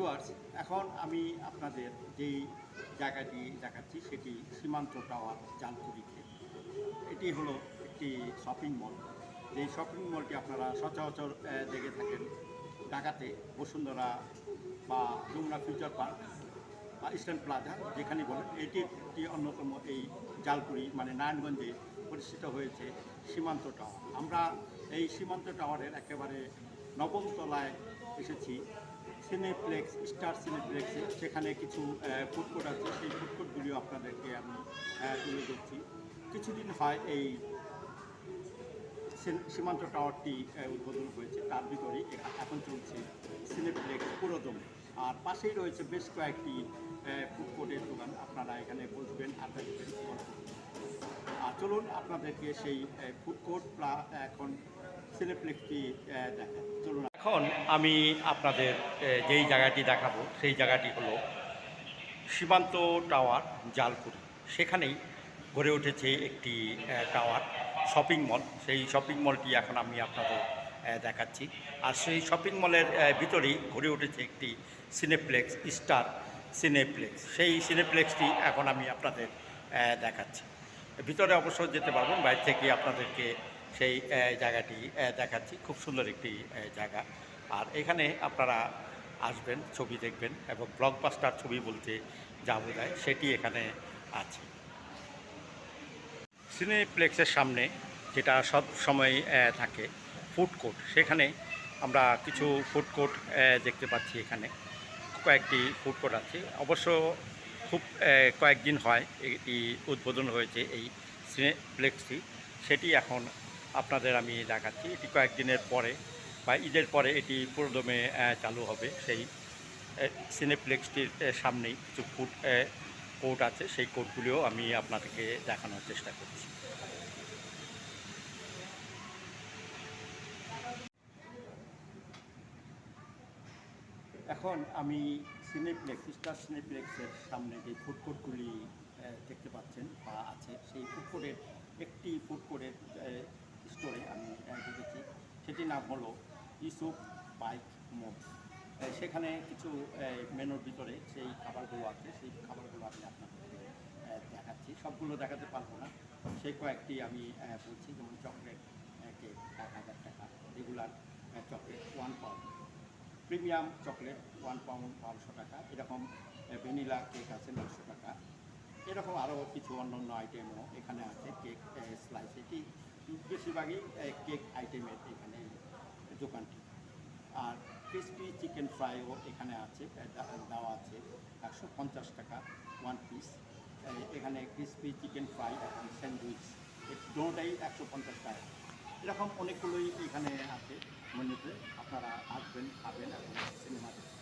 Viewers, এখন আমি আপনাদের যেই জায়গাটি দেখাচ্ছি সেটি সীমান্ত টাওয়ার, জালকুড়িতে। এটি হলো একটি শপিং মল। যেই শপিং মলটি আপনারা সচরাচর দেখে থাকেন ঢাকাতে বসুন্ধরা বা যমুনা ফিউচার পার্ক বা ইস্টার্ন প্লাজা, যেখানে বলেন। এটির একটি অন্যতম এই জালকুড়ি মানে নারায়ণগঞ্জে প্রতিষ্ঠিত হয়েছে সীমান্ত টাওয়ার। আমরা এই সীমান্ত টাওয়ারের একেবারে নবম তলায় এসেছি, সিনেপ্লেক্স, স্টার সিনেপ্লেক্সে। সেখানে কিছু ফুড কোর্ট আছে, সেই ফুড কোর্টগুলিও আপনাদেরকে আমি তুলে ধরছি। কিছুদিন হয় এই সীমান্ত টাওয়ারটি উদ্বোধন হয়েছে, তার ভিতরেই এখন চলছে সিনেপ্লেক্স পুরোদম। আর পাশেই রয়েছে বেশ কয়েকটি ফুড কোর্টের দোকান, আপনারা এখানে বসবেন, আড্ডা দিবেন। আর চলুন আপনাদেরকে সেই ফুড কোর্ট এখন সিনেপ্লেক্সটি দেখায়। চলুন, এখন আমি আপনাদের যেই জায়গাটি দেখাবো সেই জায়গাটি হলো সীমান্ত টাওয়ার, জালকুড়ি। সেখানেই গড়ে উঠেছে একটি টাওয়ার শপিং মল। সেই শপিং মলটি এখন আমি আপনাদের দেখাচ্ছি। আর সেই শপিং মলের ভিতরেই গড়ে উঠেছে একটি সিনেপ্লেক্স, স্টার সিনেপ্লেক্স। সেই সিনেপ্লেক্সটি এখন আমি আপনাদের দেখাচ্ছি। ভিতরে অবশ্য যেতে পারবেন, বাইরে থেকে আপনাদেরকে সেই জায়গাটি দেখাচ্ছি। খুব সুন্দর একটি জায়গা। আর এখানে আপনারা আসবেন, ছবি দেখবেন, এবং ব্লকবাস্টার ছবি বলতে যা বোঝায় সেটি এখানে আছে। সিনেপ্লেক্সের সামনে যেটা সব সময় থাকে ফুড কোর্ট, সেখানে আমরা কিছু ফুড কোর্ট দেখতে পাচ্ছি। এখানে কয়েকটি ফুড কোর্ট আছে। অবশ্য খুব কয়েকদিন হয় এটি উদ্বোধন হয়েছে এই সিনেপ্লেক্সটি, সেটি এখন আপনাদের আমি দেখাচ্ছি। এটি কয়েকদিনের পরে বা ঈদের পরে এটি পুরোদমে চালু হবে। সেই সিনেপ্লেক্সটির সামনেই কিছু ফুড কোর্ট আছে, সেই কোর্টগুলিও আমি আপনাদেরকে দেখানোর চেষ্টা করছি। এখন আমি সিনেপ্লেক্স, স্টার সিনেপ্লেক্সের সামনে যে ফুড কোর্টগুলি দেখতে পাচ্ছেন বা আছে, সেই ফুড কোর্টের একটি ফুড কোর্টের স্টোরে আমি দেখেছি। সেটির নাম হলো ইউসুফ বাইক মোড়। সেখানে কিছু মেনুর ভিতরে সেই খাবারগুলো আছে, সেই খাবারগুলো আমি আপনাদেরকে দেখাচ্ছি। সবগুলো দেখাতে পারবো না, সেই কয়েকটি আমি বলছি। যেমন চকলেট কেক 1000 টাকা, regular chocolate 1 pound, premium chocolate 1 pound 1200 টাকা, এরকম ভ্যানিলা কেক আছে 900 টাকা। এরকম আরও কিছু অন্যান্য আইটেমও এখানে আছে। কেক স্লাইস, এটি বেশিরভাগই কেক আইটেমের এখানে দোকানটি। আর ক্রিসপি চিকেন ফ্রাইও এখানে আছে, দেওয়া আছে 150 টাকা 1 পিস। এখানে ক্রিসপি চিকেন ফ্রাই এবং স্যান্ডউইচ দুটোটাই 150 টাকা। এরকম অনেকগুলোই এখানে আছে মেনুতে। আপনারা আসবেন, খাবেন এবং সিনেমা দেখবেন।